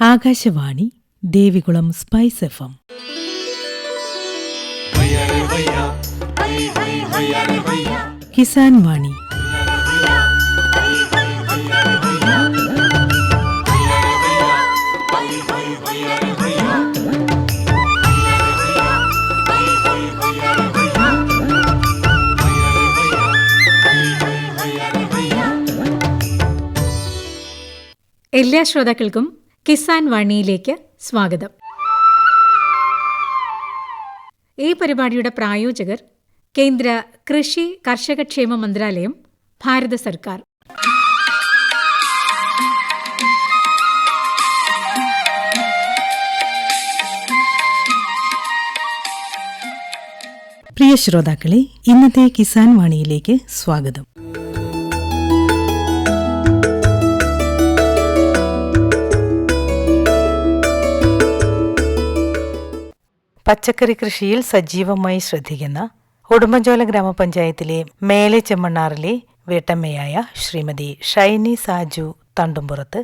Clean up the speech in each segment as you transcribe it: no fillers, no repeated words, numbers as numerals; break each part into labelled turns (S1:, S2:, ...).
S1: Akashvani Devikulam spice FM. Kisan വാണി.
S2: എല്ലാ ശ്രോതാക്കൾക്കും കിസാൻ വാണിയിലേക്ക് സ്വാഗതം. ഈ പരിപാടിയുടെ പ്രായോജകർ കേന്ദ്ര കൃഷി കർഷകക്ഷേമ മന്ത്രാലയം, ഭാരത സർക്കാർ.
S1: പ്രിയ ശ്രോതാക്കളെ, ഇന്നത്തെ കിസാൻ വാണിയിലേക്ക് സ്വാഗതം. പച്ചക്കറി കൃഷിയിൽ സജീവമായി ശ്രദ്ധിക്കുന്ന ഉടുമ്പൻചോല ഗ്രാമപഞ്ചായത്തിലെ മേലെ ചെമ്മണ്ണാറിലെ വീട്ടമ്മയായ ശ്രീമതി ഷൈനി സാജു തണ്ടുംപുറത്ത്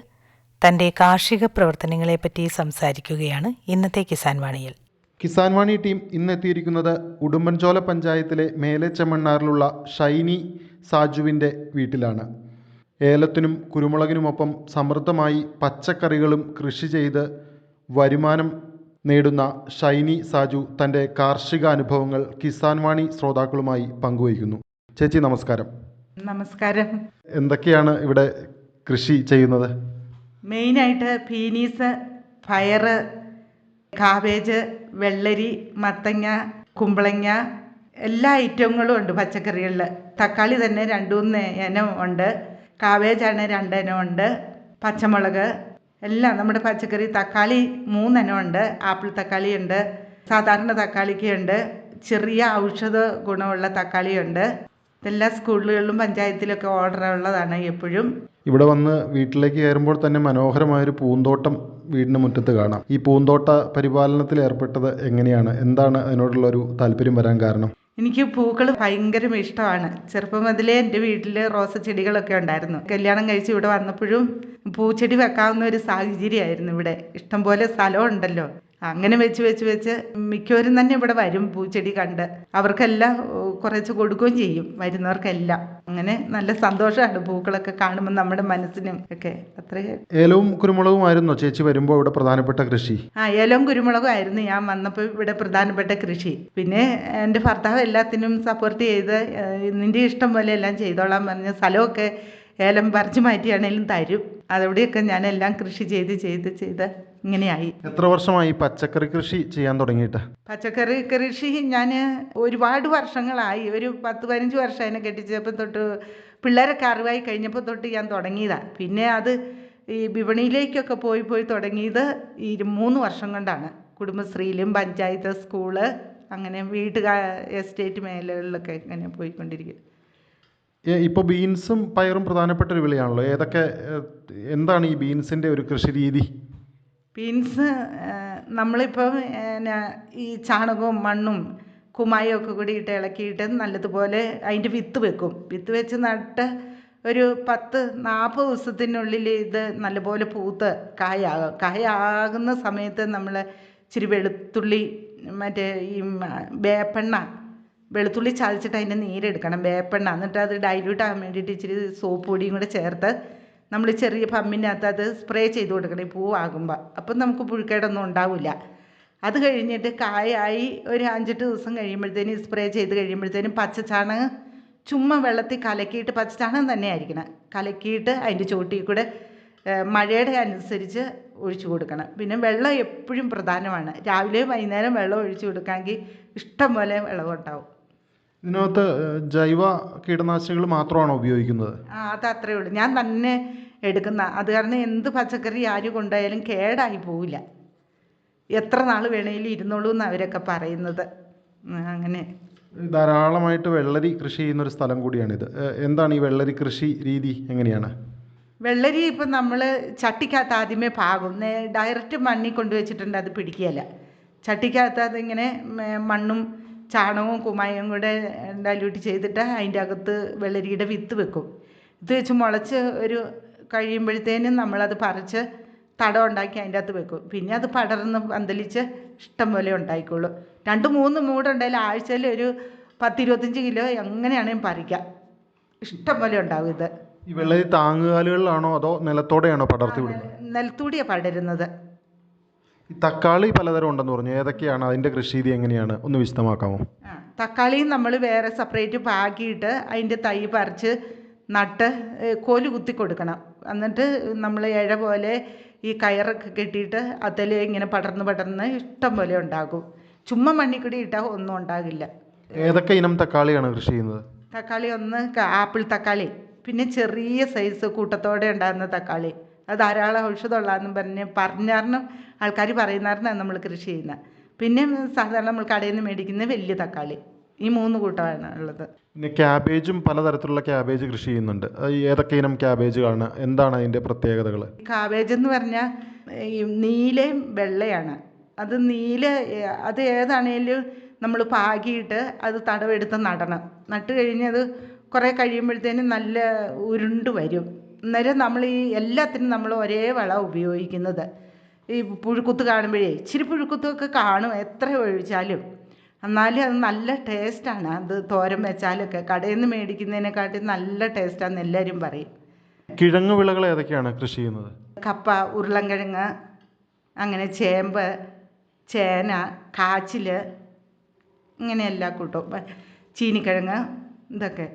S1: തന്റെ കാർഷിക പ്രവർത്തനങ്ങളെപ്പറ്റി സംസാരിക്കുകയാണ് ഇന്നത്തെ കിസാൻ വാണിയിൽ.
S3: കിസാൻ വാണി ടീം ഇന്നെത്തിയിരിക്കുന്നത് ഉടുമ്പൻചോല പഞ്ചായത്തിലെ മേലെ ചെമ്മണ്ണാറിലുള്ള ഷൈനി സാജുവിൻ്റെ വീട്ടിലാണ്. ഏലത്തിനും കുരുമുളകിനുമൊപ്പം സമൃദ്ധമായി പച്ചക്കറികളും കൃഷി ചെയ്ത് വരുമാനം നേടുന്ന ഷൈനി സാജു തൻ്റെ കാർഷിക അനുഭവങ്ങൾ കിസാൻ വാണി ശ്രോതാക്കളുമായി പങ്കുവയ്ക്കുന്നു. ചേച്ചി നമസ്കാരം.
S4: നമസ്കാരം.
S3: എന്തൊക്കെയാണ് ഇവിടെ കൃഷി ചെയ്യുന്നത്?
S4: മെയിനായിട്ട് പീനീസ്, പയറ്, കാബേജ്, വെള്ളരി, മത്തങ്ങ, കുമ്പളങ്ങ, എല്ലാ ഐറ്റങ്ങളും ഉണ്ട് പച്ചക്കറികളിൽ. തക്കാളി തന്നെ 2-3 ഇനം ഉണ്ട്, കാബേജാണ് 2 ഇനം ഉണ്ട്, പച്ചമുളക് എല്ലാം നമ്മുടെ പച്ചക്കറി. തക്കാളി 3 ഇനം ഉണ്ട്, ആപ്പിൾ തക്കാളി ഉണ്ട്, സാധാരണ തക്കാളിക്ക് ഉണ്ട്, ചെറിയ ഔഷധ ഗുണമുള്ള തക്കാളിയുണ്ട്. ഇതെല്ലാം സ്കൂളുകളിലും പഞ്ചായത്തിലൊക്കെ ഓർഡർ ഉള്ളതാണ് എപ്പോഴും.
S3: ഇവിടെ വന്ന് വീട്ടിലേക്ക് കയറുമ്പോൾ തന്നെ മനോഹരമായൊരു പൂന്തോട്ടം വീടിന് മുറ്റത്ത് കാണാം. ഈ പൂന്തോട്ട പരിപാലനത്തിൽ ഏർപ്പെട്ടത് എങ്ങനെയാണ്? എന്താണ് അതിനോടുള്ളൊരു താല്പര്യം വരാൻ കാരണം?
S4: എനിക്ക് പൂക്കൾ ഭയങ്കര ഇഷ്ടമാണ്. ചെറുപ്പം മുതലേ എൻ്റെ വീട്ടിൽ റോസ ചെടികളൊക്കെ ഉണ്ടായിരുന്നു. കല്യാണം കഴിച്ച് ഇവിടെ വന്നപ്പോഴും പൂച്ചെടി വെക്കാവുന്ന ഒരു സാഹചര്യമായിരുന്നു. ഇവിടെ ഇഷ്ടംപോലെ സ്ഥലമുണ്ടല്ലോ. അങ്ങനെ വെച്ച് മിക്കവരും തന്നെ ഇവിടെ വരും പൂച്ചെടി കണ്ട്. അവർക്കെല്ലാം കുറച്ച് കൊടുക്കുകയും ചെയ്യും, വരുന്നവർക്കെല്ലാം. അങ്ങനെ നല്ല സന്തോഷമാണ് പൂക്കളൊക്കെ കാണുമ്പോൾ നമ്മുടെ മനസ്സിനും ഒക്കെ. അത്രയേ.
S3: ഏലവും കുരുമുളകും ആയിരുന്നോ ചേച്ചി വരുമ്പോൾ ഇവിടെ പ്രധാനപ്പെട്ട കൃഷി?
S4: ഏലവും കുരുമുളകും ആയിരുന്നു ഞാൻ വന്നപ്പോൾ ഇവിടെ പ്രധാനപ്പെട്ട കൃഷി. പിന്നെ എൻ്റെ ഭർത്താവ് എല്ലാത്തിനും സപ്പോർട്ട് ചെയ്ത് നിൻ്റെ ഇഷ്ടം പോലെ എല്ലാം ചെയ്തോളാൻ പറഞ്ഞ് സ്ഥലമൊക്കെ ഏലം പറിച്ചു മാറ്റിയാണേലും തരും. അതവിടെയൊക്കെ ഞാൻ എല്ലാം കൃഷി ചെയ്ത് ഇങ്ങനെയായി.
S3: എത്ര വർഷമായി പച്ചക്കറി കൃഷി ചെയ്യാൻ തുടങ്ങിയിട്ട്?
S4: പച്ചക്കറി കൃഷി ഞാൻ ഒരുപാട് വർഷങ്ങളായി. ഒരു 10-15 വർഷം അതിനെ കെട്ടിച്ചപ്പോൾ തൊട്ട് പിള്ളേരൊക്കെ അറിവായി കഴിഞ്ഞപ്പോൾ തൊട്ട് ഞാൻ തുടങ്ങിയതാണ്. പിന്നെ അത് ഈ വിപണിയിലേക്കൊക്കെ പോയി തുടങ്ങിയത് ഈ 3 വർഷം കൊണ്ടാണ്. കുടുംബശ്രീയിലും പഞ്ചായത്ത്, സ്കൂള്, അങ്ങനെ എസ്റ്റേറ്റ് മേഖലകളിലൊക്കെ ഇങ്ങനെ പോയിക്കൊണ്ടിരിക്കും.
S3: ഇപ്പോൾ ബീൻസും പയറും പ്രധാനപ്പെട്ട ഒരു വിളയാണല്ലോ. എന്താണ് ഈ ബീൻസിൻ്റെ ഒരു കൃഷി രീതി?
S4: ബീൻസ് നമ്മളിപ്പം ഈ ചാണകവും മണ്ണും കുമ്മായം ഒക്കെ കൂടി ഇളക്കിയിട്ട് നല്ലതുപോലെ അതിൻ്റെ വിത്ത് വെക്കും. വിത്ത് വെച്ച് നട്ട് ഒരു 10-40 ദിവസത്തിനുള്ളിൽ ഇത് നല്ലപോലെ പൂത്ത് കായാകും. കായാകുന്ന സമയത്ത് നമ്മൾ ഇച്ചിരി വെളുത്തുള്ളി, മറ്റേ ഈ വെളുത്തുള്ളി ചതച്ചിട്ട് അതിൻ്റെ നീരെടുക്കണം, വേപ്പെണ്ണ. എന്നിട്ട് അത് ഡൈല്യൂട്ട് ആകാൻ വേണ്ടിയിട്ട് ഇച്ചിരി സോപ്പ് പൊടിയും കൂടെ ചേർത്ത് നമ്മൾ ചെറിയ പമ്പിനകത്ത് അത് സ്പ്രേ ചെയ്ത് കൊടുക്കണം ഈ പൂവാകുമ്പോൾ. അപ്പം നമുക്ക് പുഴുക്കേടൊന്നും ഉണ്ടാവില്ല. അത് കഴിഞ്ഞിട്ട് കായായി ഒരു 5-8 ദിവസം കഴിയുമ്പോഴത്തേനും സ്പ്രേ ചെയ്ത് കഴിയുമ്പോഴത്തേനും പച്ചച്ചാണകം ചുമ്മാ വെള്ളത്തിൽ കലക്കിയിട്ട്, പച്ചച്ചാണകം തന്നെ ആയിരിക്കണം, കലക്കിയിട്ട് അതിൻ്റെ ചോട്ടിൽ കൂടെ മഴയുടെ അനുസരിച്ച് ഒഴിച്ചു കൊടുക്കണം. പിന്നെ വെള്ളം എപ്പോഴും പ്രധാനമാണ്. രാവിലെയും വൈകുന്നേരം വെള്ളം ഒഴിച്ചു കൊടുക്കാമെങ്കിൽ ഇഷ്ടം പോലെ വെള്ളമുണ്ടാവും.
S3: ഇതിനകത്ത് ജൈവ കീടനാശിനികൾ മാത്രമാണോ ഉപയോഗിക്കുന്നത്?
S4: അത് അത്രേ ഉള്ളൂ. ഞാൻ തന്നെ എടുക്കുന്ന. അത് കാരണം എന്ത് പച്ചക്കറി ആര് കൊണ്ടുപോയാലും കേടായി പോവില്ല. എത്ര നാൾ വേണേലും ഇരുന്നോളൂ എന്ന് അവരൊക്കെ പറയുന്നത്. അങ്ങനെ
S3: ധാരാളമായിട്ട് വെള്ളരി കൃഷി ചെയ്യുന്നൊരു സ്ഥലം കൂടിയാണിത്. എന്താണ് ഈ വെള്ളരി കൃഷി രീതി, എങ്ങനെയാണ്?
S4: വെള്ളരി ഇപ്പം നമ്മൾ ചട്ടിക്കകത്ത് ആദ്യമേ പാകും. ഡയറക്റ്റ് മണ്ണിൽ കൊണ്ടുവച്ചിട്ടുണ്ട്, അത് പിടിക്കുകയില്ല. ചട്ടിക്കകത്ത് അതിങ്ങനെ മണ്ണും ചാണകവും കുമ്മായവും കൂടെ ഡൈല്യൂട്ട് ചെയ്തിട്ട് അതിൻ്റെ അകത്ത് വെള്ളരിയുടെ വിത്ത് വെക്കും. വിത്ത് വെച്ച് മുളച്ച് ഒരു കഴിയുമ്പോഴത്തേനും നമ്മളത് പറിച്ച് തടം ഉണ്ടാക്കി അതിൻ്റെ അകത്ത് വെക്കും. പിന്നെ അത് പടർന്ന് പന്തലിച്ച് ഇഷ്ടം പോലെ ഉണ്ടായിക്കോളും. 2-3 മൂടുണ്ടെങ്കിൽ ആഴ്ചയിൽ ഒരു 10-25 കിലോ എങ്ങനെയാണെങ്കിലും പറിക്കാം. ഇഷ്ടം പോലെ ഉണ്ടാവും ഇത്.
S3: ഈ വെള്ളരി താങ്ങുകാലുകളിലാണോ അതോ നിലത്തോടെയാണോ പടർത്തി വിടുന്നത്?
S4: നിലത്തൂടിയാണ് പടരുന്നത്.
S3: ഈ തക്കാളി പലതരം ഉണ്ടെന്ന് പറഞ്ഞു, ഏതൊക്കെയാണ് അതിൻ്റെ കൃഷിരീതി എങ്ങനെയാണ് ഒന്ന് വിശദമാക്കാമോ?
S4: തക്കാളിയും നമ്മൾ വേറെ സെപ്പറേറ്റ് പാക്കിയിട്ട് അതിൻ്റെ തൈ പറിച്ച് നട്ട് കോല് കുത്തി കൊടുക്കണം. എന്നിട്ട് നമ്മൾ ഇഴ പോലെ ഈ കയറൊക്കെ കെട്ടിയിട്ട് അതിൽ ഇങ്ങനെ പടർന്ന് ഇഷ്ടം പോലെ ഉണ്ടാകും. ചുമ്മാ മണ്ണിൽ കൂടി ഇട്ടാൽ ഒന്നും ഉണ്ടാകില്ല.
S3: ഏതൊക്കെ ഇനം തക്കാളിയാണ് കൃഷി ചെയ്യുന്നത്?
S4: തക്കാളി ഒന്ന് ആപ്പിൾ തക്കാളി, പിന്നെ ചെറിയ സൈസ് കൂട്ടത്തോടെ ഉണ്ടാകുന്ന തക്കാളി, അത് ധാരാളം ഔഷധമുള്ളതെന്നും പറഞ്ഞാറിനും ആൾക്കാർ പറയുന്നറിനാണ് നമ്മൾ കൃഷി ചെയ്യുന്നത്. പിന്നെ സാധാരണ നമ്മൾ കടയിൽ നിന്ന് മേടിക്കുന്ന വലിയ തക്കാളി, ഈ 3 കൂട്ടമാണ് ഉള്ളത്.
S3: പിന്നെ ക്യാബേജും പലതരത്തിലുള്ള ക്യാബേജ് കൃഷി ചെയ്യുന്നുണ്ട്. ഏതൊക്കെ ഇനം ക്യാബേജുകളാണ്, എന്താണ് അതിൻ്റെ പ്രത്യേകതകൾ?
S4: കാബേജ് എന്ന് പറഞ്ഞാൽ ഈ നീലയും വെള്ളയാണ്. അത് ഏതാണേലും നമ്മൾ പാകിയിട്ട് അത് തടവെടുത്ത് നടണം. നട്ട് കഴിഞ്ഞത് കുറേ കഴിയുമ്പോഴത്തേനും നല്ല ഉരുണ്ട് വരും. അന്നേരം നമ്മൾ ഈ എല്ലാത്തിനും നമ്മൾ ഒരേ വളം ഉപയോഗിക്കുന്നത്. ഈ പുഴുക്കുത്ത് കാണുമ്പോഴേ ഇച്ചിരി പുഴുക്കുത്തൊക്കെ കാണും എത്ര ഒഴിച്ചാലും, എന്നാലും അത് നല്ല ടേസ്റ്റാണ്. അത് തോരൻ വെച്ചാലൊക്കെ കടയിൽ നിന്ന് മേടിക്കുന്നതിനെക്കാട്ടി നല്ല ടേസ്റ്റാണെന്ന് എല്ലാവരും പറയും.
S3: കിഴങ്ങ് വിളകൾ ഏതൊക്കെയാണ് കൃഷി ചെയ്യുന്നത്?
S4: കപ്പ, ഉരുളൻകിഴങ്ങ്, അങ്ങനെ ചേമ്പ്, ചേന, കാച്ചിൽ, ഇങ്ങനെ എല്ലാ കൂട്ടവും, ചീനിക്കിഴങ്ങ്, ഇതൊക്കെ.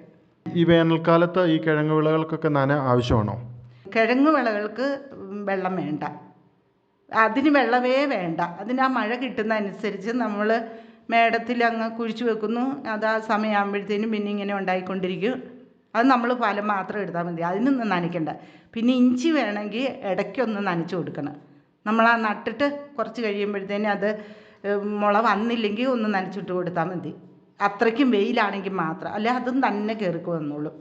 S3: ഈ വേനൽക്കാലത്ത് ഈ കിഴങ്ങ് വിളകൾക്കൊക്കെ നന ആവശ്യമാണോ?
S4: കിഴങ്ങ് വിളകൾക്ക് വെള്ളം വേണ്ട, അതിന് വെള്ളമേ വേണ്ട. അതിന് ആ മഴ കിട്ടുന്ന അനുസരിച്ച് നമ്മൾ മേടത്തിൽ അങ്ങ് കുഴിച്ചു വെക്കുന്നു. അത് ആ സമയമാകുമ്പോഴത്തേനും പിന്നെ ഇങ്ങനെ ഉണ്ടായിക്കൊണ്ടിരിക്കും. അത് നമ്മൾ ഫലം മാത്രം എടുത്താൽ മതി, അതിനൊന്നും നനയ്ക്കണ്ട. പിന്നെ ഇഞ്ചി വേണമെങ്കിൽ ഇടയ്ക്കൊന്ന് നനച്ച് കൊടുക്കണം. നമ്മൾ ആ നട്ടിട്ട് കുറച്ച് കഴിയുമ്പോഴത്തേനും അത് മുള വന്നില്ലെങ്കിൽ ഒന്ന് നനച്ചിട്ട് കൊടുത്താൽ മതി. അത്രയ്ക്കും വെയിലാണെങ്കിൽ മാത്രം, അല്ല അതും തന്നെ കയറിക്ക് വന്നോളൂ.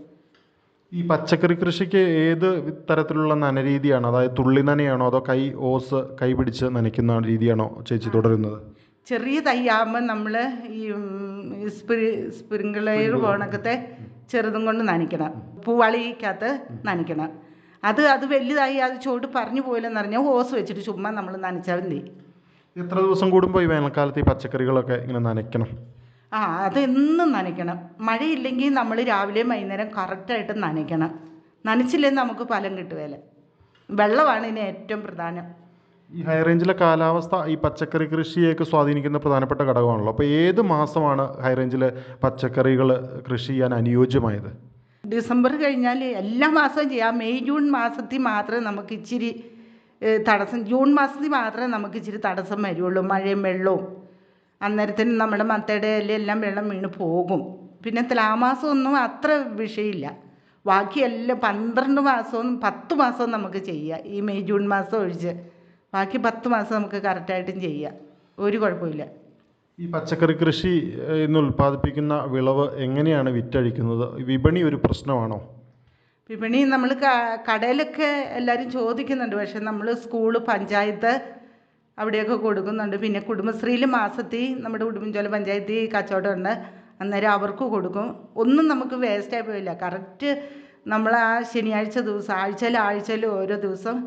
S3: ഈ പച്ചക്കറി കൃഷിക്ക് ഏത് തരത്തിലുള്ള നനരീതിയാണ്? അതായത് തുള്ളി നനയാണോ അതോ കൈ പിടിച്ച് നനയ്ക്കുന്ന രീതിയാണോ ചേച്ചി തുടരുന്നത്?
S4: ചെറിയ തൈയാകുമ്പോൾ നമ്മൾ ഈ സ്പ്രിംഗ്ലർ പോണക്കത്തെ ചെറുതും കൊണ്ട് നനയ്ക്കണം, പൂവളിക്കകത്ത് നനയ്ക്കണം. അത് വലുതായി അത് ചോട്ട് പറഞ്ഞു പോയില്ലെന്ന് പറഞ്ഞാൽ ഹോസ് വെച്ചിട്ട് ചുമ്മാ നമ്മൾ നനച്ചാൽ മതി.
S3: എത്ര ദിവസം കൂടുമ്പോൾ ഈ വേനൽക്കാലത്ത് ഈ പച്ചക്കറികളൊക്കെ ഇങ്ങനെ നനയ്ക്കണം?
S4: അതെന്നും നനയ്ക്കണം. മഴയില്ലെങ്കിൽ നമ്മൾ രാവിലെയും വൈകുന്നേരം കറക്റ്റായിട്ട് നനയ്ക്കണം. നനച്ചില്ലെങ്കിൽ നമുക്ക് ഫലം കിട്ടുകയില്ല. വെള്ളമാണ് ഇതിന് ഏറ്റവും പ്രധാനം.
S3: ഈ ഹൈ റേഞ്ചിലെ കാലാവസ്ഥ ഈ പച്ചക്കറി കൃഷിയൊക്കെ സ്വാധീനിക്കുന്ന പ്രധാനപ്പെട്ട ഘടകമാണല്ലോ. അപ്പോൾ ഏത് മാസമാണ് ഹൈ റേഞ്ചിലെ പച്ചക്കറികൾ കൃഷി ചെയ്യാൻ അനുയോജ്യമായത്?
S4: ഡിസംബർ കഴിഞ്ഞാൽ എല്ലാ മാസവും ചെയ്യാം. മെയ് ജൂൺ മാസത്തിൽ മാത്രമേ നമുക്ക് ഇച്ചിരി തടസ്സം, ജൂൺ മാസത്തിൽ മാത്രമേ നമുക്ക് ഇച്ചിരി തടസ്സം വരുള്ളൂ, മഴയും വെള്ളവും. അന്നേരത്തിന് നമ്മുടെ മത്തയുടെ എല്ലാം വെള്ളം വീണ് പോകും. പിന്നെ തുലാമാസമൊന്നും അത്ര വിഷയമില്ല. ബാക്കിയെല്ലാം 12 മാസവും 10 മാസവും നമുക്ക് ചെയ്യാം. ഈ മെയ് ജൂൺ മാസം ഒഴിച്ച് ബാക്കി 10 മാസം നമുക്ക് കറക്റ്റായിട്ടും ചെയ്യാം, ഒരു കുഴപ്പമില്ല.
S3: ഈ പച്ചക്കറി കൃഷി ഇന്ന് ഉൽപ്പാദിപ്പിക്കുന്ന വിളവ് എങ്ങനെയാണ് വിറ്റഴിക്കുന്നത്? വിപണി ഒരു പ്രശ്നമാണോ?
S4: വിപണി നമ്മൾ കടയിലൊക്കെ എല്ലാവരും ചോദിക്കുന്നുണ്ട്. പക്ഷെ നമ്മൾ സ്കൂള്, പഞ്ചായത്ത് അവിടെയൊക്കെ കൊടുക്കുന്നുണ്ട്. പിന്നെ കുടുംബശ്രീയിൽ മാസത്തിൽ നമ്മുടെ ഉടുമ്പൻചോല പഞ്ചായത്തിൽ കച്ചവടമുണ്ട്, അന്നേരം അവർക്ക് കൊടുക്കും. ഒന്നും നമുക്ക് വേസ്റ്റായി പോയില്ല. കറക്റ്റ് നമ്മൾ ആ ശനിയാഴ്ച ദിവസം ആഴ്ചയിൽ ഓരോ ദിവസം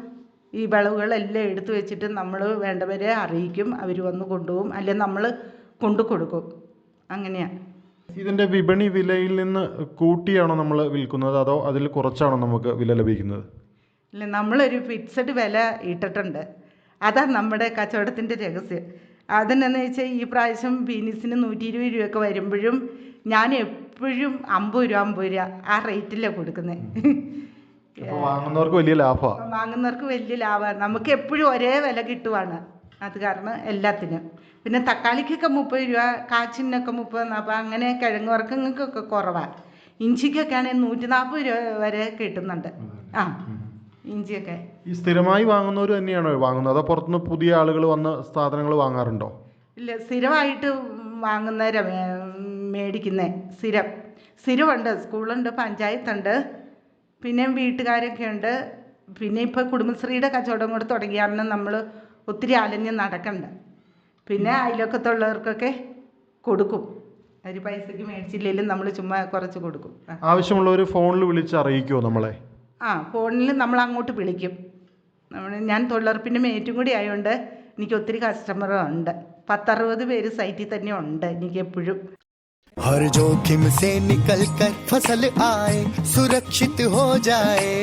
S4: ഈ വിളവുകളെല്ലാം എടുത്തു വെച്ചിട്ട് നമ്മൾ വേണ്ടവരെ അറിയിക്കും. അവർ വന്ന് കൊണ്ടുപോകും, അല്ലെങ്കിൽ നമ്മൾ കൊണ്ടു കൊടുക്കും. അങ്ങനെയാണ്.
S3: ഇതിൻ്റെ വിപണി വിലയിൽ നിന്ന് കൂട്ടിയാണോ നമ്മൾ വിൽക്കുന്നത് അതോ അതിൽ കുറച്ചാണോ നമുക്ക് വില ലഭിക്കുന്നത്?
S4: ഇല്ല, നമ്മളൊരു ഫിക്സഡ് വില ഇട്ടിട്ടുണ്ട്. അതാണ് നമ്മുടെ കച്ചവടത്തിൻ്റെ രഹസ്യം. അതെന്നു വെച്ചാൽ ഈ പ്രാവശ്യം ബീനീസിന് 120 രൂപയൊക്കെ വരുമ്പോഴും ഞാൻ എപ്പോഴും 50 രൂപ ആ റേറ്റിലാണ് കൊടുക്കുന്നത്.
S3: വാങ്ങുന്നവർക്ക് വലിയ ലാഭമാണ്.
S4: വാങ്ങുന്നവർക്ക് വലിയ ലാഭമാണ്. നമുക്ക് എപ്പോഴും ഒരേ വില കിട്ടുവാണ്. അത് കാരണം എല്ലാത്തിനും. പിന്നെ തക്കാളിക്കൊക്കെ 30 രൂപ, കാച്ചിനൊക്കെ 30-40, അങ്ങനെ കിഴങ്ങ് വർഗ്ഗങ്ങൾക്കൊക്കെ കുറവാണ്. ഇഞ്ചിക്കൊക്കെ ആണെങ്കിൽ 140 രൂപ വരെ കിട്ടുന്നുണ്ട്. ഇഞ്ചിയൊക്കെ
S3: ഈ സ്ഥിരമായി വാങ്ങുന്നവർ തന്നെയാണോ വാങ്ങുന്നത് അതോ പുറത്തുനിന്ന് പുതിയ ആളുകൾ വന്ന് സാധനങ്ങൾ വാങ്ങാറുണ്ടോ?
S4: ഇല്ല, സ്ഥിരമായിട്ട് വാങ്ങുന്നവരാണ് മേടിക്കുന്നത്. സ്ഥിരമുണ്ട്. സ്കൂളുണ്ട്, പഞ്ചായത്തുണ്ട്, പിന്നെ വീട്ടുകാരൊക്കെ ഉണ്ട്. പിന്നെ ഇപ്പോൾ കുടുംബശ്രീയുടെ കച്ചവടം കൂടെ തുടങ്ങിയാലും നമ്മൾ ഒത്തിരി അലഞ്ഞ് നടക്കണ്ട. പിന്നെ അയൽവക്കത്തുള്ളവർക്കൊക്കെ കൊടുക്കും. ഒരു പൈസയ്ക്ക് മേടിച്ചില്ലെങ്കിലും നമ്മൾ ചുമ്മാ കുറച്ച് കൊടുക്കും.
S3: ആവശ്യമുള്ളവർ ഫോണിൽ വിളിച്ച് അറിയിക്കുമോ നമ്മളെ?
S4: ഫോണിൽ നമ്മൾ അങ്ങോട്ട് വിളിക്കും. ഞാൻ തൊഴിലുറപ്പിൻ്റെ മേറ്റും കൂടി ആയതുകൊണ്ട് എനിക്ക് ഒത്തിരി കസ്റ്റമറുണ്ട്. 10-60 പേര് സൈറ്റിൽ തന്നെ ഉണ്ട് എനിക്ക് എപ്പോഴും.
S5: हर जोखिम से निकल कर फसल आए, सुरक्षित हो जाए।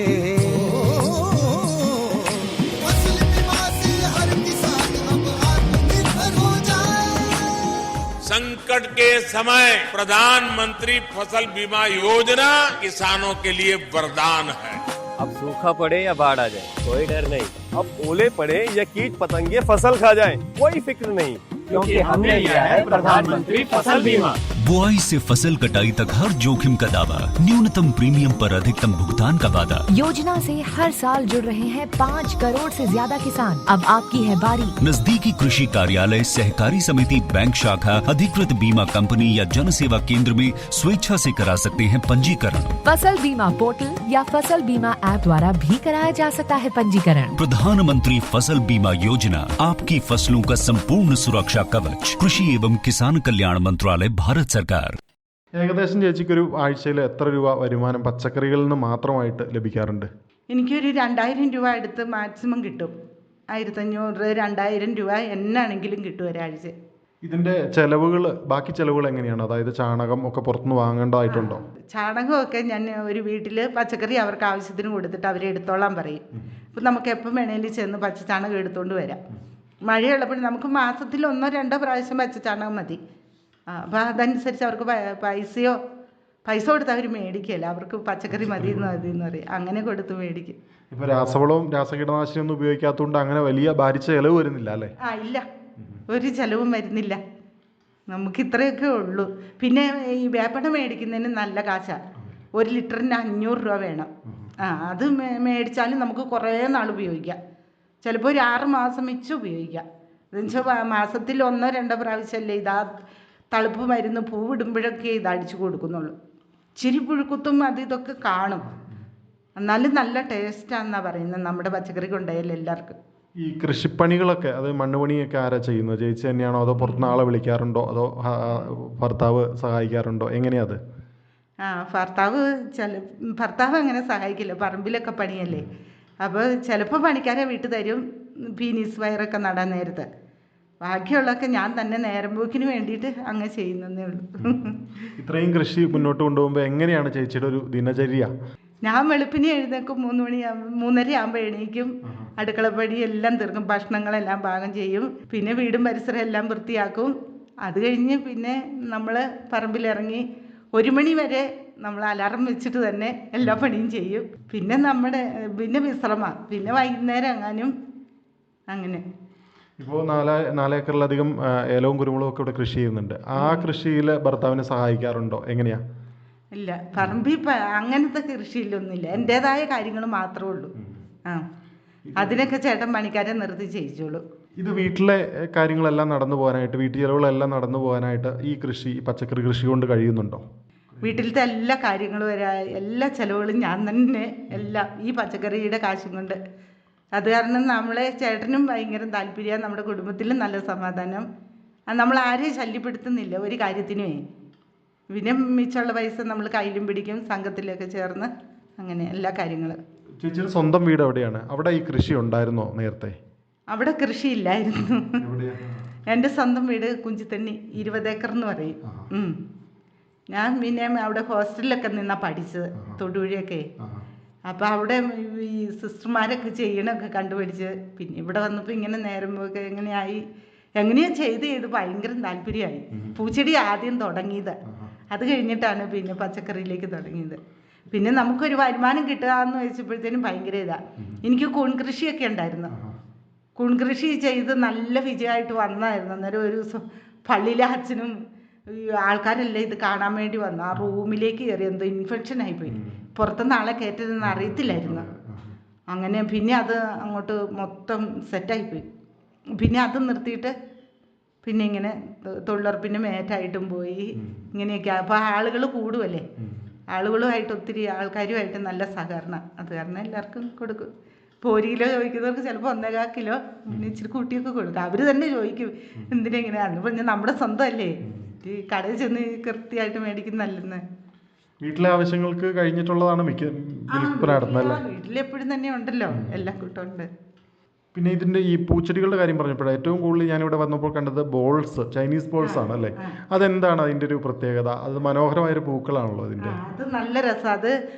S5: फसल बीमा से हर किसान अब आत्मनिर्भर हो जाए।
S6: संकट के समय प्रधानमंत्री फसल बीमा योजना किसानों के लिए वरदान है।
S7: अब सूखा पड़े या बाढ़ आ जाए कोई डर नहीं, अब ओले पड़े या कीट पतंगे फसल खा जाए कोई फिक्र नहीं, क्योंकि हमने लिया है प्रधानमंत्री फसल बीमा।
S8: बुआई से फसल कटाई तक हर जोखिम का दावा, न्यूनतम प्रीमियम पर अधिकतम भुगतान का वादा।
S9: योजना से हर साल जुड़ रहे हैं 5 करोड़ से ज्यादा किसान। अब आपकी है बारी।
S8: नजदीकी कृषि कार्यालय, सहकारी समिति, बैंक शाखा, अधिकृत बीमा कंपनी या जन सेवा केंद्र में स्वेच्छा से करा सकते हैं पंजीकरण।
S9: फसल बीमा पोर्टल या फसल बीमा ऐप द्वारा भी कराया जा सकता है पंजीकरण।
S8: प्रधानमंत्री फसल बीमा योजना, आपकी फसलों का संपूर्ण सुरक्षा कवच। कृषि एवं किसान कल्याण मंत्रालय, भारत सरकार।
S3: ഏകദേശം ചേച്ചിക്കൊരു ആഴ്ചയിൽ എത്ര രൂപ വരുമാനം പച്ചക്കറികളിൽ നിന്ന് മാത്രമായിട്ട് ലഭിക്കാറുണ്ട്?
S4: എനിക്കൊരു 2000 രൂപ അടുത്ത് മാക്സിമം കിട്ടും. 1500-2000 രൂപ എന്നാണെങ്കിലും കിട്ടും ഒരാഴ്ച.
S3: ഇതിൻ്റെ ചിലവുകൾ, ബാക്കി ചിലവുകൾ എങ്ങനെയാണ്? അതായത് ചാണകം ഒക്കെ പുറത്തുനിന്ന് വാങ്ങേണ്ടതായിട്ടുണ്ടോ?
S4: ചാണകമൊക്കെ ഞാൻ ഒരു വീട്ടിൽ പച്ചക്കറി അവർക്ക് ആവശ്യത്തിന് കൊടുത്തിട്ട് അവരെ എടുത്തോളാൻ പറയും. അപ്പം നമുക്ക് എപ്പം വേണേലും ചെന്ന് പച്ച ചാണകം എടുത്തുകൊണ്ട് വരാം. മഴയുള്ളപ്പോൾ നമുക്ക് മാസത്തിൽ 1-2 പ്രാവശ്യം പച്ച ചാണകം മതി. അപ്പോൾ അതനുസരിച്ച് അവർക്ക് പൈസ കൊടുത്ത് അവർ മേടിക്കുകയല്ല, അവർക്ക് പച്ചക്കറി മതിയെന്ന് പറയും, അങ്ങനെ കൊടുത്ത് മേടിക്കും.
S3: ഇപ്പോൾ രാസവളവും രാസകീടനാശിനിയും ഒന്നും ഉപയോഗിക്കാത്തതുകൊണ്ട് അങ്ങനെ വലിയ ഭാരിച്ച ചിലവ് വരുന്നില്ല അല്ലേ?
S4: ഇല്ല, ഒരു ചിലവും വരുന്നില്ല. നമുക്ക് ഇത്രയൊക്കെ ഉള്ളൂ. പിന്നെ ഈ വേപ്പെണ്ണ മേടിക്കുന്നതിന് നല്ല കാശാണ്. 1 ലിറ്ററിന് 500 രൂപ വേണം. അത് മേടിച്ചാലും നമുക്ക് കുറേ നാൾ ഉപയോഗിക്കാം. ചിലപ്പോൾ ഒരു 6 മാസം വെച്ച് ഉപയോഗിക്കാം. എന്നുവെച്ചാൽ മാസത്തിൽ 1-2 പ്രാവശ്യമല്ലേ ഇതാ തളുപ്പ് മരുന്ന് പൂവിടുമ്പോഴൊക്കെ ഇത് അടിച്ചു കൊടുക്കുന്നുള്ളൂ. ഇച്ചിരി പുഴുക്കുത്തും ഇതൊക്കെ കാണും, എന്നാലും നല്ല ടേസ്റ്റാണെന്നാണ് പറയുന്നത് നമ്മുടെ പച്ചക്കറി കൊണ്ടുപോയാൽ എല്ലാവർക്കും.
S3: ഈ കൃഷിപ്പണികളൊക്കെ, അത് മണ്ണുപണിയൊക്കെ ആരാ ചെയ്യുന്നത്? ചേച്ചി തന്നെയാണോ അതോ പുറത്തുനിന്ന് ആളെ വിളിക്കാറുണ്ടോ അതോ ഭർത്താവ് സഹായിക്കാറുണ്ടോ? എങ്ങനെയാത്?
S4: ഭർത്താവ് അങ്ങനെ സഹായിക്കില്ല, പറമ്പിലൊക്കെ പണിയല്ലേ. അപ്പോൾ ചിലപ്പോൾ പണിക്കാരെ വീട്ടിൽ തരും പീനീസ് പയറൊക്കെ നടാൻ നേരത്ത്. ബാക്കിയുള്ളതൊക്കെ ഞാൻ തന്നെ നേരം പോക്കിന് വേണ്ടിയിട്ട് അങ്ങനെ ചെയ്യുന്നതേ ഉള്ളൂ.
S3: ഇത്രയും കൃഷി മുന്നോട്ട് കൊണ്ടുപോകുമ്പോൾ എങ്ങനെയാണ് ചേച്ചിയുടെ ഒരു ദിനചര്യ?
S4: ഞാൻ വെളുപ്പിന് എഴുന്നേക്കും, 3:30 ആകുമ്പോൾ എണീക്കും. അടുക്കളപ്പടി എല്ലാം തീർക്കും, ഭക്ഷണങ്ങളെല്ലാം പാകം ചെയ്യും. പിന്നെ വീടും പരിസരം എല്ലാം വൃത്തിയാക്കും. അത് കഴിഞ്ഞ് പിന്നെ നമ്മൾ പറമ്പിലിറങ്ങി 1 മണി വരെ നമ്മൾ അലാറം വെച്ചിട്ട് തന്നെ എല്ലാ പണിയും ചെയ്യും. പിന്നെ വിശ്രമം, പിന്നെ വൈകുന്നേരം എങ്ങാനും അങ്ങനെ.
S3: ഇപ്പോൾ 4 ഏക്കറിലധികം ഏലവും കുരുമുളകും ഒക്കെ ഇവിടെ കൃഷി ചെയ്യുന്നുണ്ട്. ആ കൃഷിയിൽ ഭർത്താവിനെ സഹായിക്കാറുണ്ടോ? എങ്ങനെയാ?
S4: ഇല്ല, പറമ്പിൽ അങ്ങനത്തെ കൃഷിയിലൊന്നുമില്ല, എൻ്റേതായ കാര്യങ്ങൾ മാത്രമേ ഉള്ളൂ. അതിനൊക്കെ ചേട്ടൻ പണിക്കാരെ നിർത്തി ചെയ്യിച്ചോളൂ.
S3: ഇത് വീട്ടിലെ കാര്യങ്ങളെല്ലാം നടന്നു പോകാനായിട്ട്, വീട്ടു ചിലവുകളെല്ലാം നടന്നു പോകാനായിട്ട് ഈ പച്ചക്കറി കൃഷി കൊണ്ട് കഴിയുന്നുണ്ടോ?
S4: വീട്ടിലത്തെ എല്ലാ കാര്യങ്ങളും എല്ലാ ചിലവുകളും ഞാൻ തന്നെ എല്ലാം ഈ പച്ചക്കറിയുടെ കാശും കൊണ്ട്. അത് കാരണം നമ്മളെ ചേട്ടനും ഭയങ്കര താല്പര്യമാണ്, നമ്മുടെ കുടുംബത്തിലും നല്ല സമാധാനം. നമ്മൾ ആരെയും ശല്യപ്പെടുത്തുന്നില്ല ഒരു കാര്യത്തിനുമേ. പിന്നെ മിച്ചമുള്ള പൈസ നമ്മൾ കയ്യിലും പിടിക്കും, സംഘത്തിലൊക്കെ ചേർന്ന് അങ്ങനെ എല്ലാ കാര്യങ്ങളും.
S3: ചേച്ചിയുടെ സ്വന്തം വീട് എവിടെയാണ്? അവിടെ ഈ കൃഷി ഉണ്ടായിരുന്നോ നേരത്തെ?
S4: അവിടെ കൃഷി ഇല്ലായിരുന്നു. എൻ്റെ സ്വന്തം വീട് കുഞ്ചിത്തണ്ണി 20 ഏക്കർ എന്ന് പറയും. ഞാൻ പിന്നെ അവിടെ ഹോസ്റ്റലിലൊക്കെ നിന്നാണ് പഠിച്ചത്, തൊടുപുഴയൊക്കെ. അപ്പോൾ അവിടെ ഈ സിസ്റ്റർമാരൊക്കെ ചെയ്യണമൊക്കെ കണ്ടുപിടിച്ച് പിന്നെ ഇവിടെ വന്നപ്പോൾ ഇങ്ങനെ നേരം പോക്കെ എങ്ങനെയാ ചെയ്ത് ഭയങ്കര താല്പര്യമായി. പൂച്ചെടി ആദ്യം തുടങ്ങിയത്, അത് കഴിഞ്ഞിട്ടാണ് പിന്നെ പച്ചക്കറിയിലേക്ക് തുടങ്ങിയത്. പിന്നെ നമുക്കൊരു വരുമാനം കിട്ടുക എന്ന് വെച്ചപ്പോഴത്തേനും ഭയങ്കര എനിക്ക് കൂൺ കൃഷിയൊക്കെ ഉണ്ടായിരുന്നു. കൂൺ കൃഷി ചെയ്ത് നല്ല വിജയമായിട്ട് വന്നായിരുന്നു. അന്നേരം ഒരു പള്ളിയിലെ അച്ഛനും ആൾക്കാരെല്ലാം ഇത് കാണാൻ വേണ്ടി വന്നു. ആ റൂമിലേക്ക് കയറി എന്തോ ഇൻഫെക്ഷൻ ആയിപ്പോയി, പുറത്തുനിന്ന് ആളെ കയറ്റതെന്ന് അറിയത്തില്ലായിരുന്നു. അങ്ങനെ പിന്നെ അത് അങ്ങോട്ട് മൊത്തം സെറ്റായിപ്പോയി. പിന്നെ അത് നിർത്തിയിട്ട് പിന്നെ ഇങ്ങനെ തൊഴിലുറപ്പിൻ്റെ മേറ്റായിട്ടും പോയി ഇങ്ങനെയൊക്കെ. അപ്പോൾ ആളുകൾ കൂടുമല്ലേ, ആളുകളുമായിട്ട് ഒത്തിരി ആൾക്കാരുമായിട്ട് നല്ല സഹകരണം. അത് കാരണം എല്ലാവർക്കും കൊടുക്കും. ഇപ്പോൾ 1 കിലോ ചോദിക്കുന്നവർക്ക് ചിലപ്പോൾ 1.25 കിലോ ഇച്ചിരി കൂട്ടിയൊക്കെ കൊടുക്കും. അവർ തന്നെ ചോദിക്കും എന്തിനെങ്ങനെയാണെന്ന്. പറഞ്ഞാൽ നമ്മുടെ സ്വന്തമല്ലേ, കടയിൽ ചെന്ന് കൃത്യമായിട്ട് മേടിക്കുന്നല്ലെന്ന്.
S3: വീട്ടിലെ ആവശ്യങ്ങൾക്ക് കഴിഞ്ഞിട്ടുള്ളതാണ് വിൽപ്പന നടത്തുന്നത്.
S4: വീട്ടിലെപ്പോഴും തന്നെ ഉണ്ടല്ലോ, എല്ലാം കൂട്ടമുണ്ട്.
S3: പിന്നെ ഇതിൻ്റെ ഈ പൂച്ചെടികളുടെ കാര്യം പറഞ്ഞപ്പോഴാണ് ഏറ്റവും കൂടുതൽ ഞാനിവിടെ വന്നപ്പോൾ കണ്ടത് ബോൾസ്, ചൈനീസ് ബോൾസ് ആണ് അല്ലേ? അതെന്താണ് അതിൻ്റെ ഒരു പ്രത്യേകത? അത് മനോഹരമായൊരു പൂക്കളാണല്ലോ അതിൻ്റെ.
S4: അത് നല്ല രസം.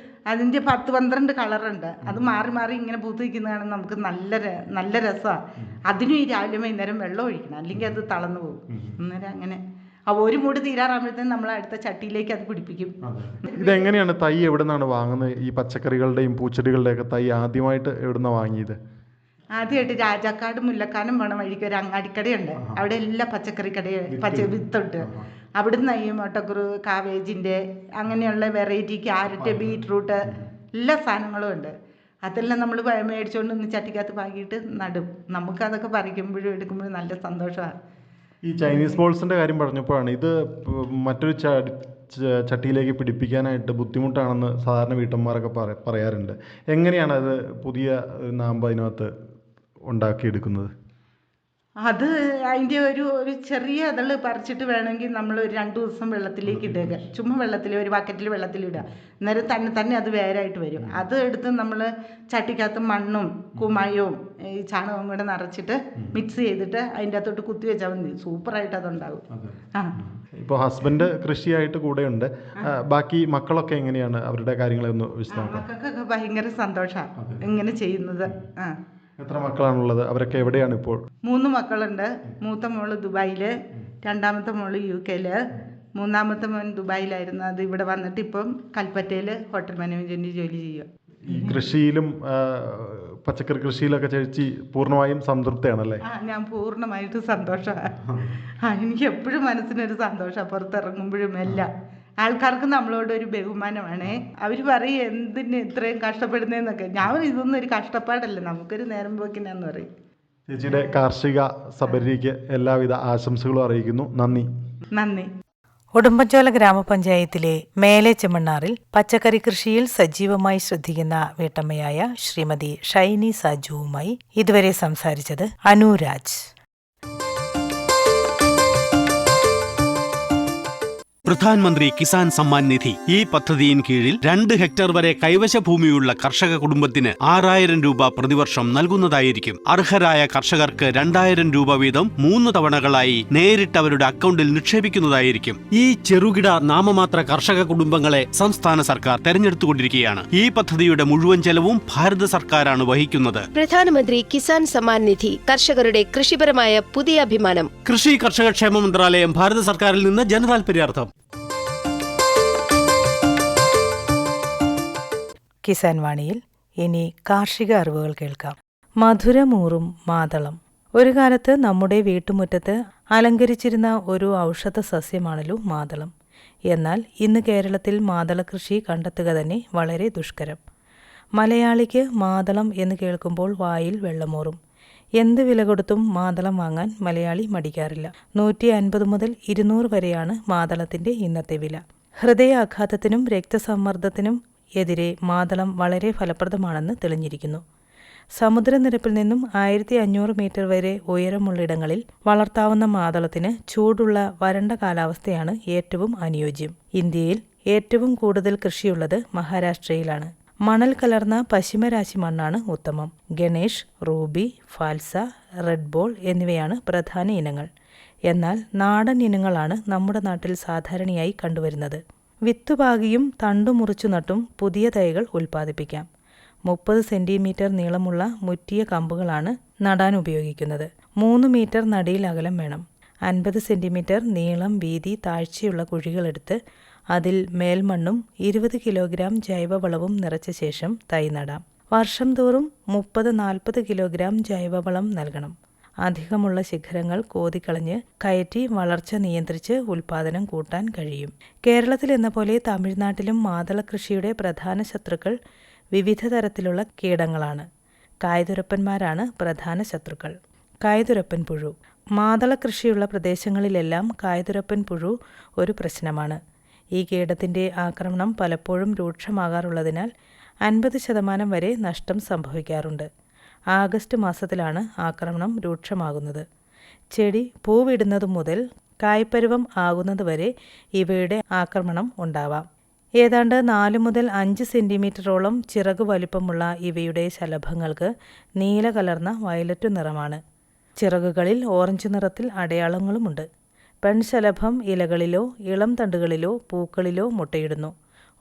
S4: അതിൻ്റെ 10-12 കളറുണ്ട്. അത് മാറി മാറി ഇങ്ങനെ പൂത്ത് നിൽക്കുന്നതാണ് നമുക്ക് നല്ല രസമാണ്. അതിനും ഈ രാവിലെ വൈകുന്നേരം വെള്ളം ഒഴിക്കണം, അല്ലെങ്കിൽ അത് തളർന്നു പോകും. അന്നേരം അങ്ങനെ ഒരു മൂട് തീരാറാകുമ്പോഴത്തേനും നമ്മൾ അടുത്ത ചട്ടിയിലേക്ക് അത് പിടിപ്പിക്കും.
S3: ഇതെങ്ങനെയാണ് തൈ എവിടെ നിന്നാണ് വാങ്ങുന്നത്? ഈ പച്ചക്കറികളുടെയും പൂച്ചെടികളുടെയൊക്കെ തൈ ആദ്യമായിട്ട് എവിടെ നിന്നാണ് വാങ്ങിയത്?
S4: ആദ്യമായിട്ട് രാജാക്കാട് മുല്ലക്കാനം പോണ വഴിക്ക് ഒരു അങ്ങാടിക്കടയുണ്ട്. അവിടെ എല്ലാ പച്ചക്കറി വിത്തുണ്ട്. അവിടുന്ന് ഈ മുട്ടക്കുരു, കാവേജിൻ്റെ അങ്ങനെയുള്ള വെറൈറ്റി, ക്യാരറ്റ്, ബീറ്റ്റൂട്ട് എല്ലാ സാധനങ്ങളും ഉണ്ട്. അതെല്ലാം നമ്മൾ മേടിച്ചുകൊണ്ട് ഒന്ന് ചട്ടിക്കകത്ത് പാകിയിട്ട് നടും. നമുക്കതൊക്കെ പറിക്കുമ്പോഴും എടുക്കുമ്പോഴും നല്ല സന്തോഷമാണ്.
S3: ഈ ചൈനീസ് ബോൾസിൻ്റെ കാര്യം പറഞ്ഞപ്പോഴാണ് ഇത് മറ്റൊരു ചട്ടിയിലേക്ക് പിടിപ്പിക്കാനായിട്ട് ബുദ്ധിമുട്ടാണെന്ന് സാധാരണ വീട്ടമ്മമാരൊക്കെ പറയാറുണ്ട്. എങ്ങനെയാണ് അത് പുതിയ നാമ്പ് അതിനകത്ത് ഉണ്ടാക്കിയെടുക്കുന്നത്?
S4: അത് അതിൻ്റെ ഒരു ചെറിയ ഇതൾ പറിച്ചിട്ട് വേണമെങ്കിൽ നമ്മൾ ഒരു 2 ദിവസം വെള്ളത്തിലേക്ക് ഇടുക. ചുമ്മാ വെള്ളത്തിൽ ഒരു ബക്കറ്റിൽ വെള്ളത്തിലിടുക. അന്നേരം തന്നെ അത് വേരായിട്ട് വരും. അത് എടുത്ത് നമ്മൾ ചട്ടിക്കകത്ത് മണ്ണും കുമ്മായവും ഈ ചാണകവും കൂടെ നിറച്ചിട്ട് മിക്സ് ചെയ്തിട്ട് അതിൻ്റെ അകത്തോട്ട് കുത്തി വെച്ചാൽ മതി. സൂപ്പറായിട്ട് അതുണ്ടാകും.
S3: ഇപ്പോൾ ഹസ്ബൻഡ് കൃഷിയായിട്ട് കൂടെയുണ്ട്. ബാക്കി മക്കളൊക്കെ എങ്ങനെയാണ്? അവരുടെ കാര്യങ്ങളൊന്ന് വിശദമാക്കാം.
S4: മക്കൾക്കൊക്കെ ഭയങ്കര സന്തോഷമാണ് ഇങ്ങനെ ചെയ്യുന്നത്.
S3: എത്ര മക്കളാണുള്ളത്? അവരൊക്കെ എവിടെയാണ് ഇപ്പോൾ?
S4: 3 മക്കളുണ്ട്. മൂത്ത മോള് ദുബായിൽ, രണ്ടാമത്തെ മോള് UK-ൽ, മൂന്നാമത്തെ മോൻ ദുബായിലായിരുന്നു. അത് ഇവിടെ വന്നിട്ട് ഇപ്പം കൽപ്പറ്റയിൽ ഹോട്ടൽ മാനേജ്മെൻറ്റ് ജോലി ചെയ്യുക.
S3: ഈ കൃഷിയിലും പച്ചക്കറി കൃഷിയിലൊക്കെ ചേച്ചി പൂർണ്ണമായും സംതൃപ്തിയാണല്ലേ?
S4: ഞാൻ പൂർണ്ണമായിട്ട് സന്തോഷമാണ്. എനിക്ക് എപ്പോഴും മനസ്സിനൊരു സന്തോഷമാണ്. പുറത്തിറങ്ങുമ്പോഴും എല്ലാം ആൾക്കാർക്ക് നമ്മളോട് ഒരു ബഹുമാനമാണ്. അവർ പറയും എന്തിന് ഇത്രയും കഷ്ടപ്പെടുന്നതെന്നൊക്കെ. ഞാൻ ഇതൊന്നും ഒരു കഷ്ടപ്പാടല്ല, നമുക്കൊരു നേരം പോക്കിനാന്ന് പറയും.
S3: ചേച്ചിയുടെ കാർഷിക സബരിക്ക് എല്ലാവിധ ആശംസകളും അറിയിക്കുന്നു. നന്ദി.
S1: ഉടുമ്പൻചോല ഗ്രാമപഞ്ചായത്തിലെ മേലെ ചെമ്മണ്ണാറിൽ പച്ചക്കറി കൃഷിയിൽ സജീവമായി ശ്രദ്ധിക്കുന്ന വീട്ടമ്മയായ ശ്രീമതി ഷൈനി സാജുവുമായി ഇതുവരെ സംസാരിച്ചത് അനുരാജ്.
S10: പ്രധാനമന്ത്രി കിസാൻ സമ്മാൻ നിധി ഈ പദ്ധതിയിൻ കീഴിൽ 2 ഹെക്ടർ വരെ കൈവശ ഭൂമിയുള്ള കർഷക കുടുംബത്തിന് 6000 രൂപ പ്രതിവർഷം നൽകുന്നതായിരിക്കും. അർഹരായ കർഷകർക്ക് 2000 രൂപ വീതം 3 തവണകളായി നേരിട്ട് അവരുടെ അക്കൗണ്ടിൽ നിക്ഷേപിക്കുന്നതായിരിക്കും. ഈ ചെറുകിട നാമമാത്ര കർഷക കുടുംബങ്ങളെ സംസ്ഥാന സർക്കാർ തെരഞ്ഞെടുത്തുകൊണ്ടിരിക്കുകയാണ്. ഈ പദ്ധതിയുടെ മുഴുവൻ ചെലവും ഭാരത സർക്കാരാണ് വഹിക്കുന്നത്.
S11: പ്രധാനമന്ത്രി കിസാൻ സമ്മാൻ നിധി കർഷകരുടെ കൃഷിപരമായ പുതിയ അഭിമാനം.
S10: കൃഷി കർഷക ക്ഷേമ മന്ത്രാലയം, ഭാരത സർക്കാരിൽ നിന്ന് ജനതാൽപര്യാർത്ഥം.
S1: കിസാൻ വാണിയിൽ ഇനി കാർഷിക അറിവുകൾ കേൾക്കാം. മധുരമൂറും മാതളം. ഒരു കാലത്ത് നമ്മുടെ വീട്ടുമുറ്റത്ത് അലങ്കരിച്ചിരുന്ന ഒരു ഔഷധ സസ്യമാണല്ലോ മാതളം. എന്നാൽ ഇന്ന് കേരളത്തിൽ മാതള കൃഷി കണ്ടെത്തുക തന്നെ വളരെ ദുഷ്കരം. മലയാളിക്ക് മാതളം എന്ന് കേൾക്കുമ്പോൾ വായിൽ വെള്ളമൂറും. എന്ത് വില കൊടുത്തും മാതളം വാങ്ങാൻ മലയാളി മടിക്കാറില്ല. 150 മുതൽ 200 വരെയാണ് മാതളത്തിൻ്റെ ഇന്നത്തെ വില. ഹൃദയാഘാതത്തിനും രക്തസമ്മർദ്ദത്തിനും എതിരെ മാതളം വളരെ ഫലപ്രദമാണെന്ന് തെളിഞ്ഞിരിക്കുന്നു. സമുദ്രനിരപ്പിൽ നിന്നും 1500 മീറ്റർ വരെ ഉയരമുള്ളിടങ്ങളിൽ വളർത്താവുന്ന മാതളത്തിന് ചൂടുള്ള വരണ്ട കാലാവസ്ഥയാണ് ഏറ്റവും അനുയോജ്യം. ഇന്ത്യയിൽ ഏറ്റവും കൂടുതൽ കൃഷിയുള്ളത് മഹാരാഷ്ട്രയിലാണ്. മണൽ കലർന്ന പശ്ചിമരാശി മണ്ണാണ് ഉത്തമം. ഗണേഷ്, റൂബി, ഫാൽസ, റെഡ് ബോൾ എന്നിവയാണ് പ്രധാന ഇനങ്ങൾ. എന്നാൽ നാടൻ ഇനങ്ങളാണ് നമ്മുടെ നാട്ടിൽ സാധാരണയായി കണ്ടുവരുന്നത്. വിത്തുപാകിയും തണ്ടു മുറിച്ചു നട്ടും പുതിയ തൈകൾ ഉൽപ്പാദിപ്പിക്കാം. 30 സെന്റിമീറ്റർ നീളമുള്ള മുറ്റിയ കമ്പുകളാണ് നടാൻ ഉപയോഗിക്കുന്നത്. 3 മീറ്റർ നടിയിൽ അകലം വേണം. 50 സെന്റിമീറ്റർ നീളം, വീതി, താഴ്ചയുള്ള കുഴികളെടുത്ത് അതിൽ മേൽമണ്ണും 20 കിലോഗ്രാം ജൈവവളവും നിറച്ച ശേഷം തൈ നടാം. വർഷം തോറും 30-40 കിലോഗ്രാം ജൈവവളം നൽകണം. അധികമുള്ള ശിഖരങ്ങൾ കോതിക്കളഞ്ഞ് കയറ്റി വളർച്ച നിയന്ത്രിച്ച് ഉൽപ്പാദനം കൂട്ടാൻ കഴിയും. കേരളത്തിൽ എന്ന പോലെ തമിഴ്നാട്ടിലും മാതള കൃഷിയുടെ പ്രധാന ശത്രുക്കൾ വിവിധ തരത്തിലുള്ള കീടങ്ങളാണ്. കായ്തുരപ്പന്മാരാണ് പ്രധാന ശത്രുക്കൾ. കായ്തുരപ്പൻ പുഴു. മാതള കൃഷിയുള്ള പ്രദേശങ്ങളിലെല്ലാം കായ്തുരപ്പൻ പുഴു ഒരു പ്രശ്നമാണ്. ഈ കീടത്തിൻ്റെ ആക്രമണം പലപ്പോഴും രൂക്ഷമാകാറുള്ളതിനാൽ 50% വരെ നഷ്ടം സംഭവിക്കാറുണ്ട്. ആഗസ്റ്റ് മാസത്തിലാണ് ആക്രമണം രൂക്ഷമാകുന്നത്. ചെടി പൂവിടുന്നതു മുതൽ കായ്പരുവം ആകുന്നതുവരെ ഇവയുടെ ആക്രമണം ഉണ്ടാവാം. ഏതാണ്ട് 4 മുതൽ 5 സെന്റിമീറ്ററോളം ചിറകു വലിപ്പമുള്ള ഇവയുടെ ശലഭങ്ങൾക്ക് നീല കലർന്ന വയലറ്റ് നിറമാണ്. ചിറകുകളിൽ ഓറഞ്ച് നിറത്തിൽ അടയാളങ്ങളുമുണ്ട്. പെൺശലഭം ഇലകളിലോ ഇളം തണ്ടുകളിലോ പൂക്കളിലോ മുട്ടയിടുന്നു.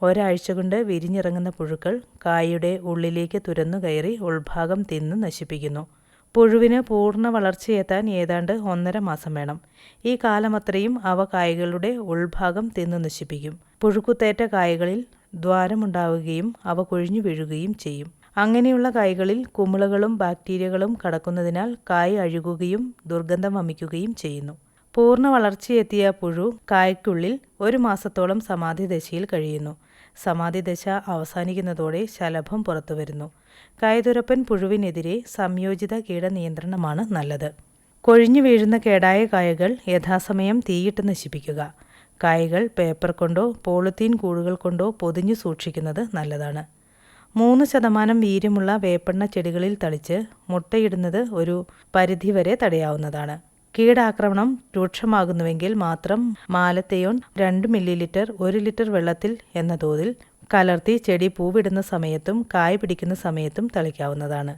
S1: ഒരാഴ്ച കൊണ്ട് വിരിഞ്ഞിറങ്ങുന്ന പുഴുക്കൾ കായയുടെ ഉള്ളിലേക്ക് തുരന്നു കയറി ഉൾഭാഗം തിന്ന് നശിപ്പിക്കുന്നു. പുഴുവിന് പൂർണ്ണ വളർച്ചയെത്താൻ ഏതാണ്ട് 1.5 മാസം വേണം. ഈ കാലമത്രയും അവ കായകളുടെ ഉൾഭാഗം തിന്നു നശിപ്പിക്കും. പുഴുക്കുത്തേറ്റ കായകളിൽ ദ്വാരമുണ്ടാവുകയും അവ കൊഴിഞ്ഞു വീഴുകയും ചെയ്യും. അങ്ങനെയുള്ള കായകളിൽ കുമിളകളും ബാക്ടീരിയകളും കടക്കുന്നതിനാൽ കായ് അഴുകുകയും ദുർഗന്ധം വമിക്കുകയും ചെയ്യുന്നു. പൂർണ്ണ വളർച്ചയെത്തിയ പുഴു കായ്ക്കുള്ളിൽ 1 മാസത്തോളം സമാധിദശയിൽ കഴിയുന്നു. സമാധിദശ അവസാനിക്കുന്നതോടെ ശലഭം പുറത്തുവരുന്നു. കായ്തുരപ്പൻ പുഴുവിനെതിരെ സംയോജിത കീടനിയന്ത്രണമാണ് നല്ലത്. കൊഴിഞ്ഞു വീഴുന്ന കേടായ കായകൾ യഥാസമയം തീയിട്ട് നശിപ്പിക്കുക. കായകൾ പേപ്പർ കൊണ്ടോ പോളിത്തീൻ കൂടുകൾ കൊണ്ടോ പൊതിഞ്ഞു സൂക്ഷിക്കുന്നത് നല്ലതാണ്. 3% വീര്യമുള്ള വേപ്പെണ്ണ ചെടികളിൽ തളിച്ച് മുട്ടയിടുന്നത് ഒരു പരിധിവരെ തടയാവുന്നതാണ്. കീടാക്രമണം രൂക്ഷമാകുന്നുവെങ്കിൽ മാത്രം മാലത്തേയോൺ 2 മില്ലിലിറ്റർ 1 ലിറ്റർ വെള്ളത്തിൽ എന്ന തോതിൽ കലർത്തി ചെടി പൂവിടുന്ന സമയത്തും കായ് പിടിക്കുന്ന സമയത്തും തളിക്കാവുന്നതാണ്.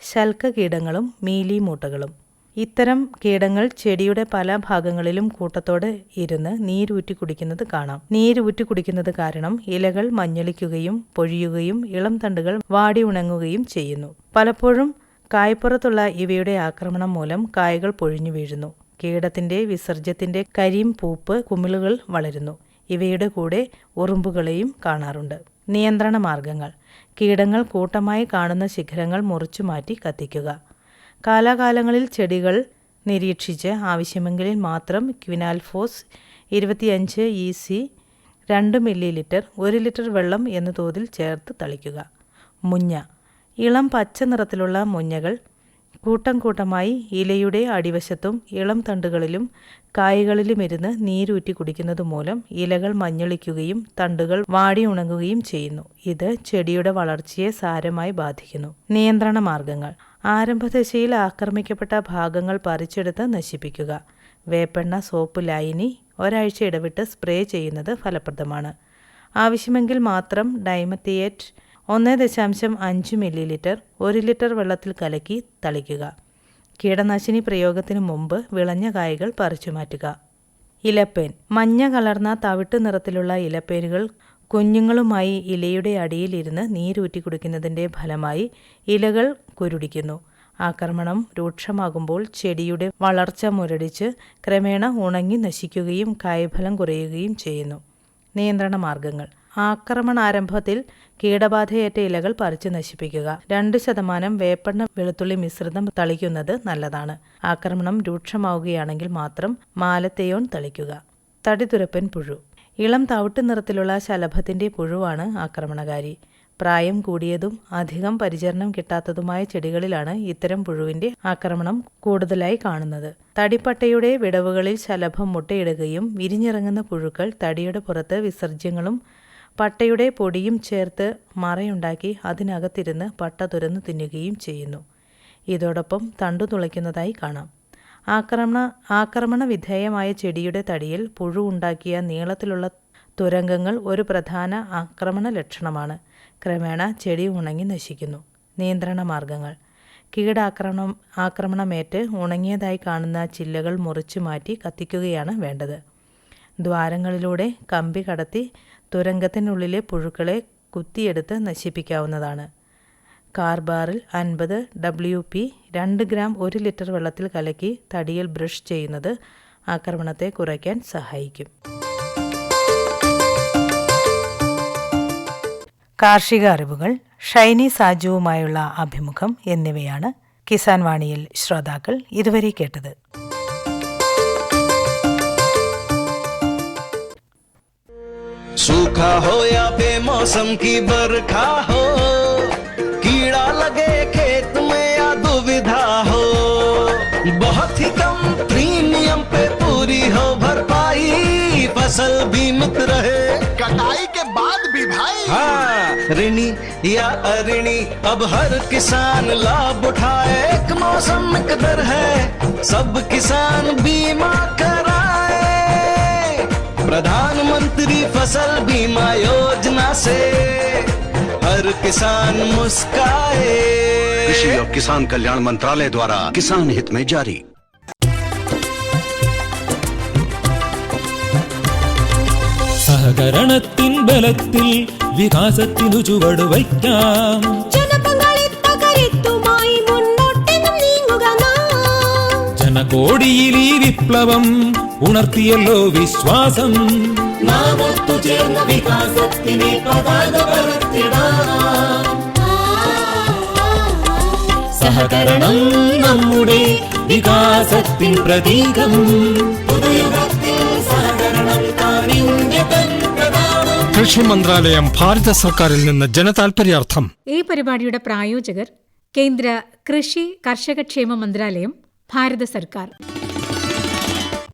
S1: ശൽക്ക കീടങ്ങളും മീലി മൂട്ടകളും. ഇത്തരം കീടങ്ങൾ ചെടിയുടെ പല ഭാഗങ്ങളിലും കൂട്ടത്തോടെ ഇരുന്ന് നീരൂറ്റി കുടിക്കുന്നത് കാണാം. നീരൂറ്റി കുടിക്കുന്നത് കാരണം ഇലകൾ മഞ്ഞളിക്കുകയും പൊഴിയുകയും ഇളം തണ്ടുകൾ വാടി ഉണങ്ങുകയും ചെയ്യുന്നു. പലപ്പോഴും കായ്പ്പുറത്തുള്ള ഇവയുടെ ആക്രമണം മൂലം കായകൾ പൊഴിഞ്ഞു വീഴുന്നു. കീടത്തിന്റെ വിസർജ്യത്തിന്റെ കരിയും പൂപ്പ് കുമിളുകൾ വളരുന്നു. ഇവയുടെ കൂടെ ഉറുമ്പുകളെയും കാണാറുണ്ട്. നിയന്ത്രണ മാർഗങ്ങൾ. കീടങ്ങൾ കൂട്ടമായി കാണുന്ന ശിഖരങ്ങൾ മുറിച്ചു മാറ്റി കത്തിക്കുക. കാലാകാലങ്ങളിൽ ചെടികൾ നിരീക്ഷിച്ച് ആവശ്യമെങ്കിൽ മാത്രം ക്വിനാൽഫോസ് 25 EC 2 മില്ലിലിറ്റർ 1 ലിറ്റർ വെള്ളം എന്ന തോതിൽ ചേർത്ത് തളിക്കുക. മുഞ്ഞ. ഇളം പച്ച നിറത്തിലുള്ള മുഞ്ഞകൾ കൂട്ടം കൂട്ടമായി ഇലയുടെ അടിവശത്തും ഇളം തണ്ടുകളിലും കായകളിലുമിരുന്ന് നീരൂറ്റി കുടിക്കുന്നത് മൂലം ഇലകൾ മഞ്ഞളിക്കുകയും തണ്ടുകൾ വാടി ഉണങ്ങുകയും ചെയ്യുന്നു. ഇത് ചെടിയുടെ വളർച്ചയെ സാരമായി ബാധിക്കുന്നു. നിയന്ത്രണ മാർഗങ്ങൾ. ആരംഭദശയിൽ ആക്രമിക്കപ്പെട്ട ഭാഗങ്ങൾ പറിച്ചെടുത്ത് നശിപ്പിക്കുക. വേപ്പെണ്ണ സോപ്പ് ലായനി ഒരാഴ്ച ഇടവിട്ട് സ്പ്രേ ചെയ്യുന്നത് ഫലപ്രദമാണ്. ആവശ്യമെങ്കിൽ മാത്രം ഡൈമത്തിയേറ്റ് 1.5 മില്ലിലിറ്റർ 1 ലിറ്റർ വെള്ളത്തിൽ കലക്കി തളിക്കുക. കീടനാശിനി പ്രയോഗത്തിന് മുമ്പ് വിളഞ്ഞ കായകൾ പറിച്ചു മാറ്റുക. ഇലപ്പേൻ. മഞ്ഞ കലർന്ന തവിട്ട് നിറത്തിലുള്ള ഇലപ്പേനുകൾ കുഞ്ഞുങ്ങളുമായി ഇലയുടെ അടിയിലിരുന്ന് നീരൂറ്റി കുടിക്കുന്നതിൻ്റെ ഫലമായി ഇലകൾ കുരുടിക്കുന്നു. ആക്രമണം രൂക്ഷമാകുമ്പോൾ ചെടിയുടെ വളർച്ച മുരടിച്ച് ക്രമേണ ഉണങ്ങി നശിക്കുകയും കായ്ഫലം കുറയുകയും ചെയ്യുന്നു. നിയന്ത്രണ മാർഗങ്ങൾ. ആക്രമണാരംഭത്തിൽ കീടബാധയേറ്റ ഇലകൾ പറിച്ചു നശിപ്പിക്കുക. 2% വേപ്പെണ്ണ വെളുത്തുള്ളി മിശ്രിതം തളിക്കുന്നത് നല്ലതാണ്. ആക്രമണം രൂക്ഷമാവുകയാണെങ്കിൽ മാത്രം മാലത്തേയോൺ തളിക്കുക. തടിതുരപ്പൻ പുഴു. ഇളം തവിട്ട് നിറത്തിലുള്ള ശലഭത്തിന്റെ പുഴുവാണ് ആക്രമണകാരി. പ്രായം കൂടിയതും അധികം പരിചരണം കിട്ടാത്തതുമായ ചെടികളിലാണ് ഇത്തരം പുഴുവിന്റെ ആക്രമണം കൂടുതലായി കാണുന്നത്. തടിപ്പട്ടയുടെ വിടവുകളിൽ ശലഭം മുട്ടയിടുകയും വിരിഞ്ഞിറങ്ങുന്ന പുഴുക്കൾ തടിയുടെ പുറത്ത് വിസർജ്യങ്ങളും പട്ടയുടെ പൊടിയും ചേർത്ത് മറയുണ്ടാക്കി അതിനകത്തിരുന്ന് പട്ട തുരന്നു തിന്നുകയും ചെയ്യുന്നു. ഇതോടൊപ്പം തണ്ടു തുളയ്ക്കുന്നതായി കാണാം. ആക്രമണ വിധേയമായ ചെടിയുടെ തടിയിൽ പുഴു ഉണ്ടാക്കിയ നീളത്തിലുള്ള തുരങ്കങ്ങൾ ഒരു പ്രധാന ആക്രമണ ലക്ഷണമാണ്. ക്രമേണ ചെടി ഉണങ്ങി നശിക്കുന്നു. നിയന്ത്രണ മാർഗങ്ങൾ. ആക്രമണമേറ്റ് ഉണങ്ങിയതായി കാണുന്ന ചില്ലകൾ മുറിച്ചു മാറ്റി കത്തിക്കുകയാണ് വേണ്ടത്. ദ്വാരങ്ങളിലൂടെ കമ്പി കടത്തി തുരങ്കത്തിനുള്ളിലെ പുഴുക്കളെ കുത്തിയെടുത്ത് നശിപ്പിക്കാവുന്നതാണ്. കാർബാറിൽ 50 WP 2 ഗ്രാം 1 ലിറ്റർ വെള്ളത്തിൽ കലക്കി തടിയിൽ ബ്രഷ് ചെയ്യുന്നത് ആക്രമണത്തെ കുറയ്ക്കാൻ സഹായിക്കും. കാർഷിക അറിവുകൾ, ഷൈനി സാജുവുമായുള്ള അഭിമുഖം എന്നിവയാണ് കിസാൻ വാണിയിൽ ശ്രോതാക്കൾ ഇതുവരെ കേട്ടത്.
S5: सूखा हो या बेमौसम की बरखा हो, कीड़ा लगे खेत में या दुविधा हो, बहुत ही कम प्रीमियम पे पूरी हो भरपाई, फसल बीमित रहे कटाई के बाद भी भाई। हाँ, ऋणी या अऋणी अब हर किसान लाभ उठाए, एक मौसम एक दर है, सब किसान बीमा कराए। प्रधानमंत्री प्रधानमंत्री फसल बीमा योजना से हर किसान मुस्काए।
S8: कृषि और किसान कल्याण मंत्रालय द्वारा किसान हित में जारी।
S12: സഹകരണത്തിൻ ബലത്തിൽ വികാസത്തിനു ചുവട് വയ്ക്കാം. ജനകോടിയിൽ ഈ വിപ്ലവം ഉണർത്തിയല്ലോ വിശ്വാസം. നാം ഒത്തുചേർന്ന വികാസത്തിനെ പതാക പറത്തിടാം. സഹകരണം നമ്മുടെ വികാസത്തിൻ പ്രതീകം. പുതുയുഗത്തിൽ സഹകരണം കാണിന്റെ പ്രധാനം. കൃഷി മന്ത്രാലയം, ഭാരത സർക്കാരിൽ നിന്ന് ജനതാൽപര്യാർത്ഥം.
S2: ഈ പരിപാടിയുടെ പ്രായോജകർ കേന്ദ്ര കൃഷി കർഷകക്ഷേമ മന്ത്രാലയം, ഭാരത സർക്കാർ.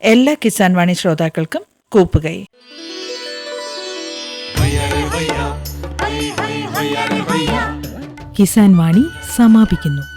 S1: എല്ലാ കിസാൻ വാണി ശ്രോതാക്കൾക്കും കൂപ്പുകൈ. കിസാൻ വാണി സമാപിക്കുന്നു.